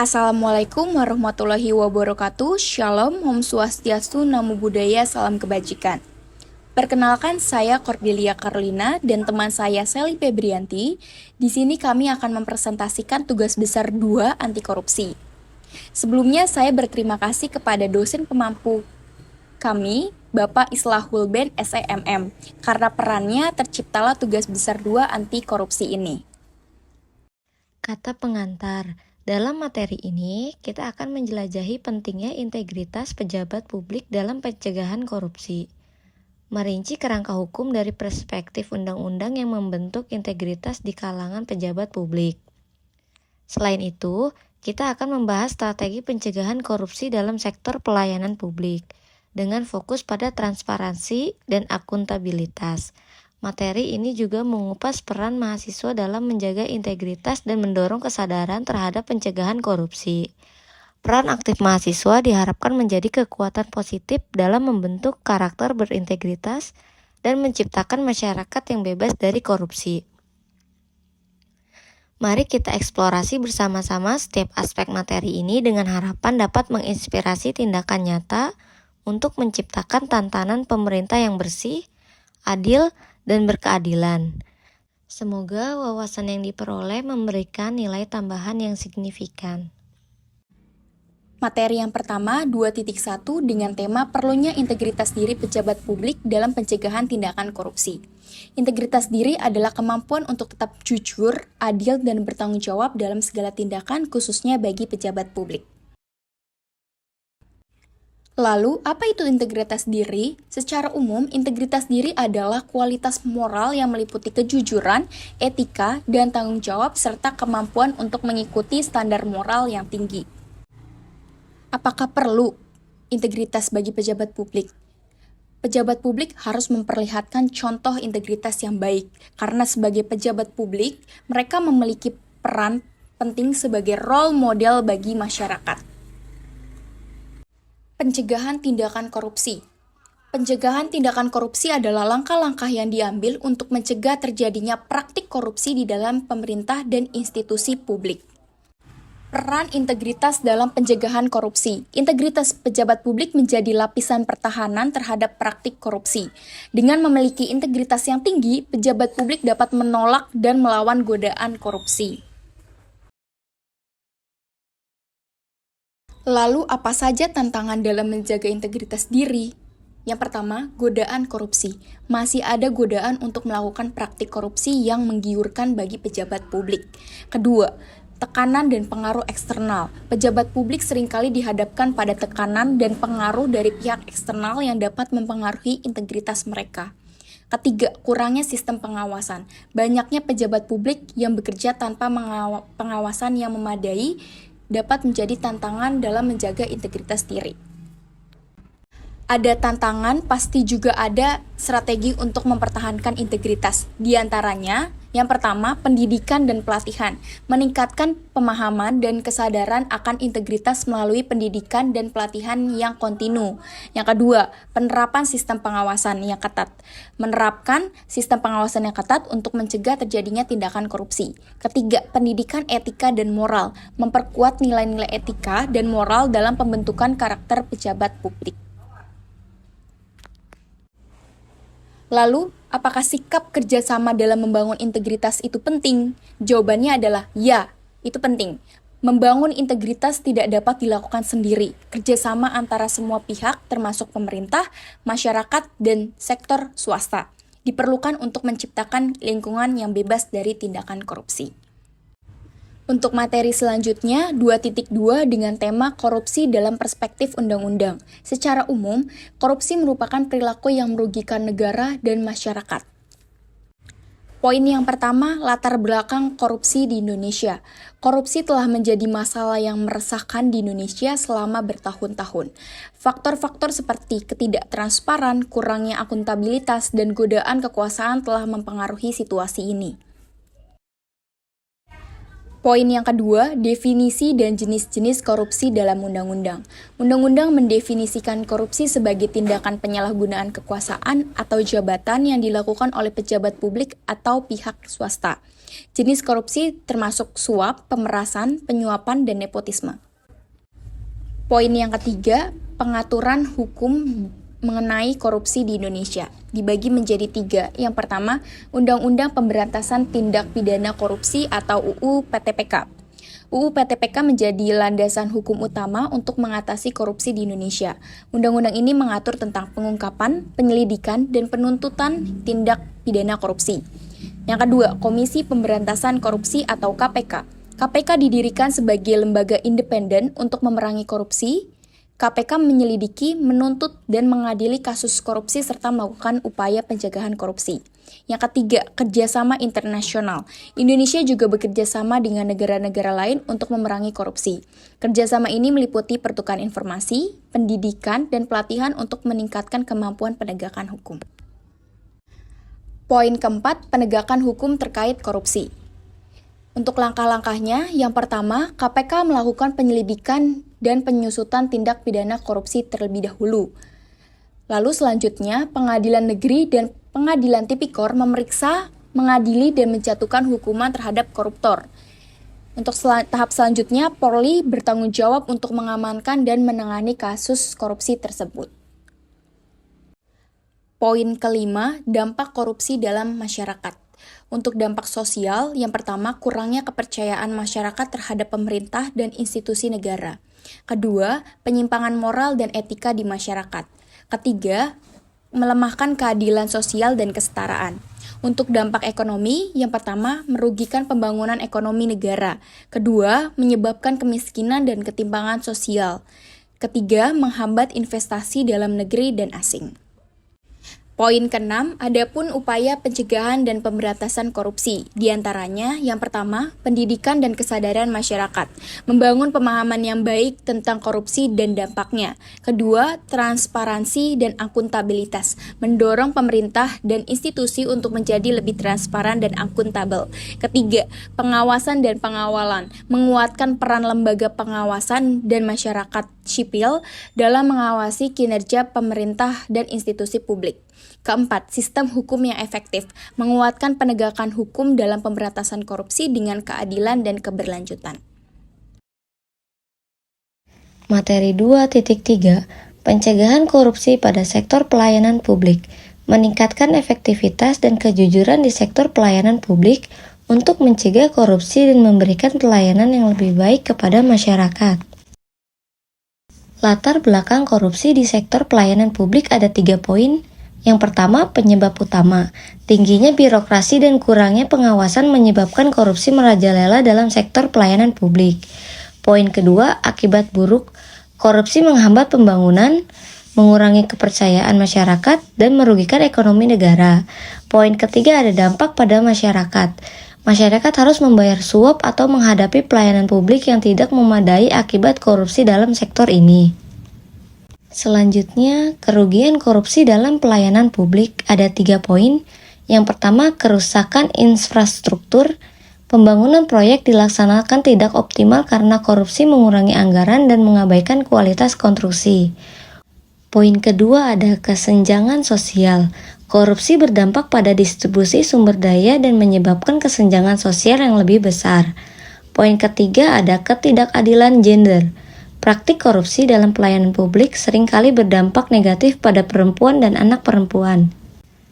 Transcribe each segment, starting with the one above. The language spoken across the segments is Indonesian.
Assalamualaikum warahmatullahi wabarakatuh. Shalom, Om Swastiastu, Namo Buddhaya, Salam Kebajikan. Perkenalkan, saya Cordelia Carolina dan teman saya Sally Febrianti. Di sini kami akan mempresentasikan tugas besar 2 anti korupsi. Sebelumnya saya berterima kasih kepada dosen pemampu kami, Bapak Islahul Ben SEMM, karena perannya terciptalah tugas besar 2 anti korupsi ini. Kata pengantar, dalam materi ini kita akan menjelajahi pentingnya integritas pejabat publik dalam pencegahan korupsi. Merinci kerangka hukum dari perspektif undang-undang yang membentuk integritas di kalangan pejabat publik. Selain itu, kita akan membahas strategi pencegahan korupsi dalam sektor pelayanan publik dengan fokus pada transparansi dan akuntabilitas. Materi ini juga mengupas peran mahasiswa dalam menjaga integritas dan mendorong kesadaran terhadap pencegahan korupsi. Peran aktif mahasiswa diharapkan menjadi kekuatan positif dalam membentuk karakter berintegritas dan menciptakan masyarakat yang bebas dari korupsi. Mari kita eksplorasi bersama-sama setiap aspek materi ini dengan harapan dapat menginspirasi tindakan nyata untuk menciptakan tatanan pemerintah yang bersih, adil, dan berkeadilan. Semoga wawasan yang diperoleh memberikan nilai tambahan yang signifikan. Materi yang pertama, 2.1 dengan tema perlunya integritas diri pejabat publik dalam pencegahan tindakan korupsi. Integritas diri adalah kemampuan untuk tetap jujur, adil, dan bertanggung jawab dalam segala tindakan, khususnya bagi pejabat publik. Lalu, apa itu integritas diri? Secara umum, integritas diri adalah kualitas moral yang meliputi kejujuran, etika, dan tanggung jawab serta kemampuan untuk mengikuti standar moral yang tinggi. Apakah perlu integritas bagi pejabat publik? Pejabat publik harus memperlihatkan contoh integritas yang baik, karena sebagai pejabat publik, mereka memiliki peran penting sebagai role model bagi masyarakat. Pencegahan tindakan korupsi. Pencegahan tindakan korupsi adalah langkah-langkah yang diambil untuk mencegah terjadinya praktik korupsi di dalam pemerintah dan institusi publik. Peran integritas dalam pencegahan korupsi. Integritas pejabat publik menjadi lapisan pertahanan terhadap praktik korupsi. Dengan memiliki integritas yang tinggi, pejabat publik dapat menolak dan melawan godaan korupsi. Lalu, apa saja tantangan dalam menjaga integritas diri? Yang pertama, godaan korupsi. Masih ada godaan untuk melakukan praktik korupsi yang menggiurkan bagi pejabat publik. Kedua, tekanan dan pengaruh eksternal. Pejabat publik seringkali dihadapkan pada tekanan dan pengaruh dari pihak eksternal yang dapat mempengaruhi integritas mereka. Ketiga, kurangnya sistem pengawasan. Banyaknya pejabat publik yang bekerja tanpa pengawasan yang memadai dapat menjadi tantangan dalam menjaga integritas diri. Ada tantangan, pasti juga ada strategi untuk mempertahankan integritas. Di antaranya, yang pertama, pendidikan dan pelatihan. Meningkatkan pemahaman dan kesadaran akan integritas melalui pendidikan dan pelatihan yang kontinu. Yang kedua, penerapan sistem pengawasan yang ketat. Menerapkan sistem pengawasan yang ketat untuk mencegah terjadinya tindakan korupsi. Ketiga, pendidikan etika dan moral. Memperkuat nilai-nilai etika dan moral dalam pembentukan karakter pejabat publik. Lalu, apakah sikap kerjasama dalam membangun integritas itu penting? Jawabannya adalah ya, itu penting. Membangun integritas tidak dapat dilakukan sendiri. Kerjasama antara semua pihak, termasuk pemerintah, masyarakat, dan sektor swasta, diperlukan untuk menciptakan lingkungan yang bebas dari tindakan korupsi. Untuk materi selanjutnya, 2.2 dengan tema korupsi dalam perspektif undang-undang. Secara umum, korupsi merupakan perilaku yang merugikan negara dan masyarakat. Poin yang pertama, latar belakang korupsi di Indonesia. Korupsi telah menjadi masalah yang meresahkan di Indonesia selama bertahun-tahun. Faktor-faktor seperti ketidaktransparan, kurangnya akuntabilitas, dan godaan kekuasaan telah mempengaruhi situasi ini. Poin yang kedua, definisi dan jenis-jenis korupsi dalam undang-undang. Undang-undang mendefinisikan korupsi sebagai tindakan penyalahgunaan kekuasaan atau jabatan yang dilakukan oleh pejabat publik atau pihak swasta. Jenis korupsi termasuk suap, pemerasan, penyuapan, dan nepotisme. Poin yang ketiga, pengaturan hukum mengenai korupsi di Indonesia dibagi menjadi 3. Yang pertama, Undang-Undang Pemberantasan Tindak Pidana Korupsi atau UU PTPK. UU PTPK menjadi landasan hukum utama untuk mengatasi korupsi di Indonesia. Undang-undang ini mengatur tentang pengungkapan, penyelidikan, dan penuntutan tindak pidana korupsi. Yang kedua, Komisi Pemberantasan Korupsi atau KPK. KPK didirikan sebagai lembaga independen untuk memerangi korupsi. KPK menyelidiki, menuntut, dan mengadili kasus korupsi serta melakukan upaya pencegahan korupsi. Yang ketiga, kerjasama internasional. Indonesia juga bekerja sama dengan negara-negara lain untuk memerangi korupsi. Kerjasama ini meliputi pertukaran informasi, pendidikan, dan pelatihan untuk meningkatkan kemampuan penegakan hukum. Poin keempat, penegakan hukum terkait korupsi. Untuk langkah-langkahnya, yang pertama, KPK melakukan penyelidikan dan penyusutan tindak pidana korupsi terlebih dahulu. Lalu selanjutnya, Pengadilan Negeri dan Pengadilan Tipikor memeriksa, mengadili, dan menjatuhkan hukuman terhadap koruptor. Untuk tahap selanjutnya, Polri bertanggung jawab untuk mengamankan dan menangani kasus korupsi tersebut. Poin kelima, dampak korupsi dalam masyarakat. Untuk dampak sosial, yang pertama, kurangnya kepercayaan masyarakat terhadap pemerintah dan institusi negara. Kedua, penyimpangan moral dan etika di masyarakat. Ketiga, melemahkan keadilan sosial dan kesetaraan. Untuk dampak ekonomi, yang pertama, merugikan pembangunan ekonomi negara. Kedua, menyebabkan kemiskinan dan ketimpangan sosial. Ketiga, menghambat investasi dalam negeri dan asing. Poin keenam, adapun upaya pencegahan dan pemberantasan korupsi. Di antaranya, yang pertama, pendidikan dan kesadaran masyarakat, membangun pemahaman yang baik tentang korupsi dan dampaknya. Kedua, transparansi dan akuntabilitas, mendorong pemerintah dan institusi untuk menjadi lebih transparan dan akuntabel. Ketiga, pengawasan dan pengawalan, menguatkan peran lembaga pengawasan dan masyarakat sipil dalam mengawasi kinerja pemerintah dan institusi publik. Keempat, sistem hukum yang efektif, menguatkan penegakan hukum dalam pemberantasan korupsi dengan keadilan dan keberlanjutan. Materi 2.3, pencegahan korupsi pada sektor pelayanan publik, meningkatkan efektivitas dan kejujuran di sektor pelayanan publik untuk mencegah korupsi dan memberikan pelayanan yang lebih baik kepada masyarakat. Latar belakang korupsi di sektor pelayanan publik ada 3 poin. Yang pertama, penyebab utama. Tingginya birokrasi dan kurangnya pengawasan menyebabkan korupsi merajalela dalam sektor pelayanan publik. Poin kedua, akibat buruk. Korupsi menghambat pembangunan, mengurangi kepercayaan masyarakat, dan merugikan ekonomi negara. Poin ketiga, ada dampak pada masyarakat. Masyarakat harus membayar suap atau menghadapi pelayanan publik yang tidak memadai akibat korupsi dalam sektor ini. Selanjutnya, kerugian korupsi dalam pelayanan publik ada 3 poin. Yang pertama, kerusakan infrastruktur. Pembangunan proyek dilaksanakan tidak optimal karena korupsi mengurangi anggaran dan mengabaikan kualitas konstruksi. Poin kedua ada kesenjangan sosial. Korupsi berdampak pada distribusi sumber daya dan menyebabkan kesenjangan sosial yang lebih besar. Poin ketiga ada ketidakadilan gender. Praktik korupsi dalam pelayanan publik seringkali berdampak negatif pada perempuan dan anak perempuan.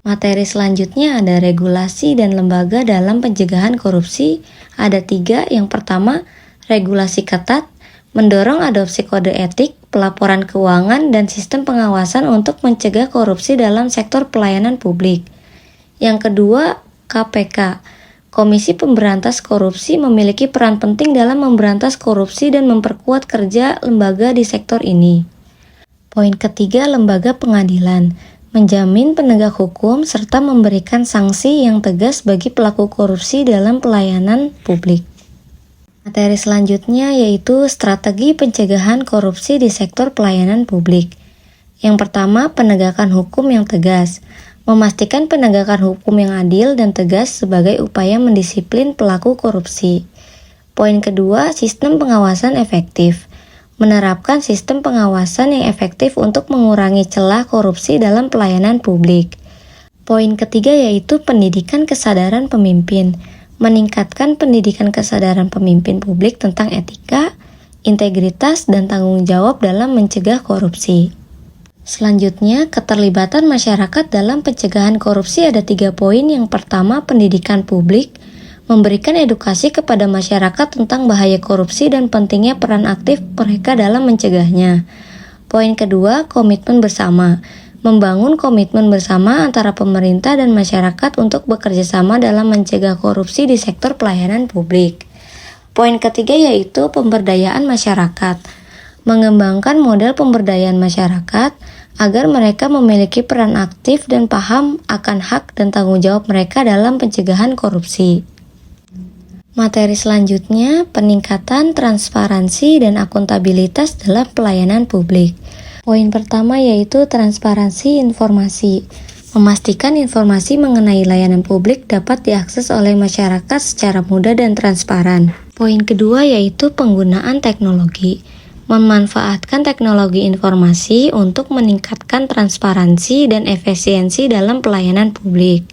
Materi selanjutnya ada regulasi dan lembaga dalam pencegahan korupsi. Ada 3, yang pertama, regulasi ketat, mendorong adopsi kode etik, pelaporan keuangan, dan sistem pengawasan untuk mencegah korupsi dalam sektor pelayanan publik. Yang kedua, KPK. Komisi Pemberantas Korupsi memiliki peran penting dalam memberantas korupsi dan memperkuat kerja lembaga di sektor ini. Poin ketiga, lembaga pengadilan, menjamin penegak hukum serta memberikan sanksi yang tegas bagi pelaku korupsi dalam pelayanan publik. Materi selanjutnya yaitu strategi pencegahan korupsi di sektor pelayanan publik. Yang pertama, penegakan hukum yang tegas. Memastikan penegakan hukum yang adil dan tegas sebagai upaya mendisiplin pelaku korupsi. Poin kedua, sistem pengawasan efektif. Menerapkan sistem pengawasan yang efektif untuk mengurangi celah korupsi dalam pelayanan publik. Poin ketiga yaitu pendidikan kesadaran pemimpin. Meningkatkan pendidikan kesadaran pemimpin publik tentang etika, integritas, dan tanggung jawab dalam mencegah korupsi. Selanjutnya, keterlibatan masyarakat dalam pencegahan korupsi ada 3 poin. Yang pertama, pendidikan publik, memberikan edukasi kepada masyarakat tentang bahaya korupsi dan pentingnya peran aktif mereka dalam mencegahnya. Poin kedua, komitmen bersama, membangun komitmen bersama antara pemerintah dan masyarakat untuk bekerja sama dalam mencegah korupsi di sektor pelayanan publik. Poin ketiga yaitu pemberdayaan masyarakat, mengembangkan model pemberdayaan masyarakat agar mereka memiliki peran aktif dan paham akan hak dan tanggung jawab mereka dalam pencegahan korupsi. Materi selanjutnya, peningkatan transparansi dan akuntabilitas dalam pelayanan publik. Poin pertama yaitu transparansi informasi. Memastikan informasi mengenai layanan publik dapat diakses oleh masyarakat secara mudah dan transparan. Poin kedua yaitu penggunaan teknologi. Memanfaatkan teknologi informasi untuk meningkatkan transparansi dan efisiensi dalam pelayanan publik.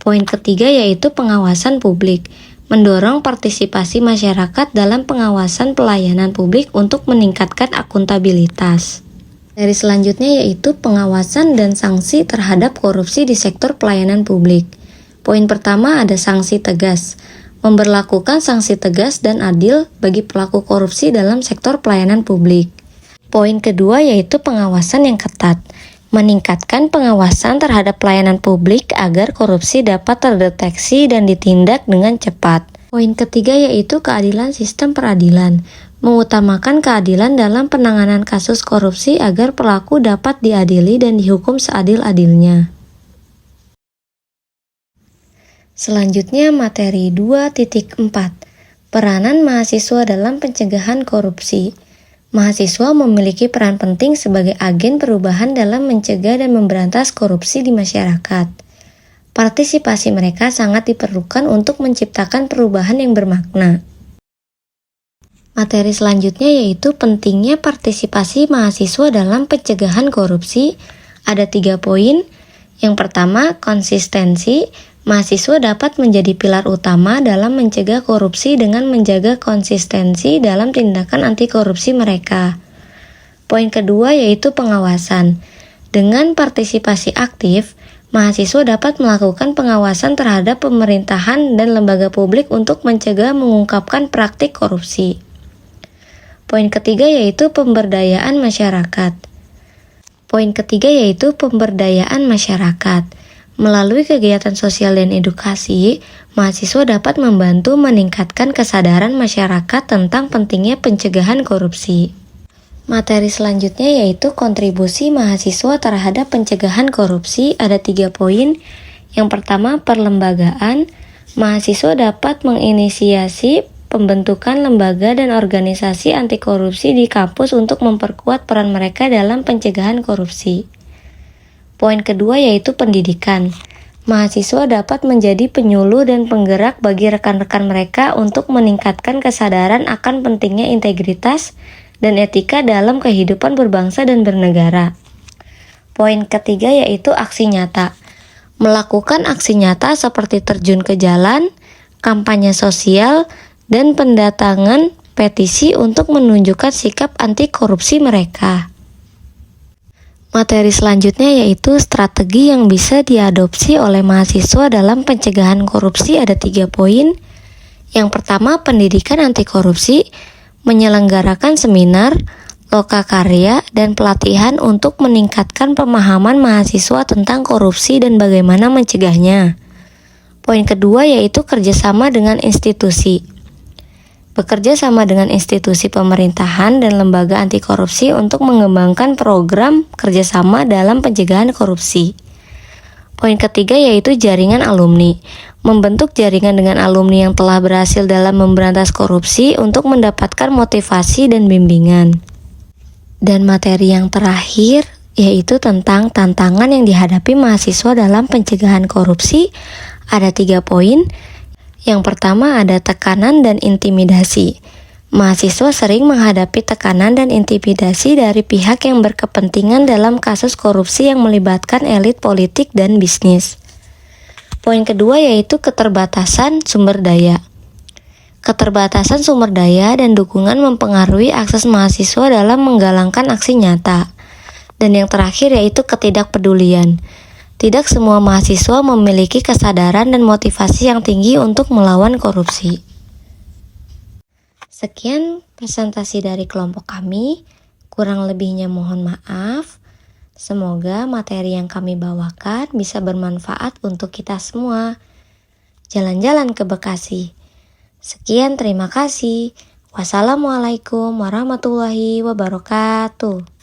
Poin ketiga yaitu pengawasan publik. Mendorong partisipasi masyarakat dalam pengawasan pelayanan publik untuk meningkatkan akuntabilitas. Dari selanjutnya yaitu pengawasan dan sanksi terhadap korupsi di sektor pelayanan publik. Poin pertama ada sanksi tegas. Memberlakukan sanksi tegas dan adil bagi pelaku korupsi dalam sektor pelayanan publik. Poin kedua yaitu pengawasan yang ketat. Meningkatkan pengawasan terhadap pelayanan publik agar korupsi dapat terdeteksi dan ditindak dengan cepat. Poin ketiga yaitu keadilan sistem peradilan. Mengutamakan keadilan dalam penanganan kasus korupsi agar pelaku dapat diadili dan dihukum seadil-adilnya. Selanjutnya materi 2.4. Peranan mahasiswa dalam pencegahan korupsi. Mahasiswa memiliki peran penting sebagai agen perubahan dalam mencegah dan memberantas korupsi di masyarakat. Partisipasi mereka sangat diperlukan untuk menciptakan perubahan yang bermakna. Materi selanjutnya yaitu pentingnya partisipasi mahasiswa dalam pencegahan korupsi. Ada 3 poin. Yang pertama, konsistensi. Mahasiswa dapat menjadi pilar utama dalam mencegah korupsi dengan menjaga konsistensi dalam tindakan anti korupsi mereka. Poin kedua yaitu pengawasan. Dengan partisipasi aktif, mahasiswa dapat melakukan pengawasan terhadap pemerintahan dan lembaga publik untuk mencegah mengungkapkan praktik korupsi. Poin ketiga yaitu pemberdayaan masyarakat. Poin ketiga yaitu pemberdayaan masyarakat. Melalui kegiatan sosial dan edukasi, mahasiswa dapat membantu meningkatkan kesadaran masyarakat tentang pentingnya pencegahan korupsi. Materi selanjutnya yaitu kontribusi mahasiswa terhadap pencegahan korupsi. Ada 3 poin. Yang pertama, perlembagaan. Mahasiswa dapat menginisiasi pembentukan lembaga dan organisasi anti korupsi di kampus untuk memperkuat peran mereka dalam pencegahan korupsi. Poin kedua yaitu pendidikan. Mahasiswa dapat menjadi penyuluh dan penggerak bagi rekan-rekan mereka untuk meningkatkan kesadaran akan pentingnya integritas dan etika dalam kehidupan berbangsa dan bernegara. Poin ketiga yaitu aksi nyata. Melakukan aksi nyata seperti terjun ke jalan, kampanye sosial, dan pendatangan petisi untuk menunjukkan sikap anti korupsi mereka. Materi selanjutnya yaitu strategi yang bisa diadopsi oleh mahasiswa dalam pencegahan korupsi. Ada 3 poin. Yang pertama, pendidikan anti korupsi, menyelenggarakan seminar, lokakarya, dan pelatihan untuk meningkatkan pemahaman mahasiswa tentang korupsi dan bagaimana mencegahnya. Poin kedua yaitu kerjasama dengan institusi. Bekerja sama dengan institusi pemerintahan dan lembaga anti korupsi untuk mengembangkan program kerjasama dalam pencegahan korupsi. Poin ketiga yaitu jaringan alumni. Membentuk jaringan dengan alumni yang telah berhasil dalam memberantas korupsi untuk mendapatkan motivasi dan bimbingan. Dan materi yang terakhir yaitu tentang tantangan yang dihadapi mahasiswa dalam pencegahan korupsi. Ada 3 poin. Yang pertama ada tekanan dan intimidasi. Mahasiswa sering menghadapi tekanan dan intimidasi dari pihak yang berkepentingan dalam kasus korupsi yang melibatkan elit politik dan bisnis. Poin kedua yaitu keterbatasan sumber daya. Keterbatasan sumber daya dan dukungan mempengaruhi akses mahasiswa dalam menggalangkan aksi nyata. Dan yang terakhir yaitu ketidakpedulian. Tidak semua mahasiswa memiliki kesadaran dan motivasi yang tinggi untuk melawan korupsi. Sekian presentasi dari kelompok kami, kurang lebihnya mohon maaf. Semoga materi yang kami bawakan bisa bermanfaat untuk kita semua. Jalan-jalan ke Bekasi. Sekian, terima kasih. Wassalamualaikum warahmatullahi wabarakatuh.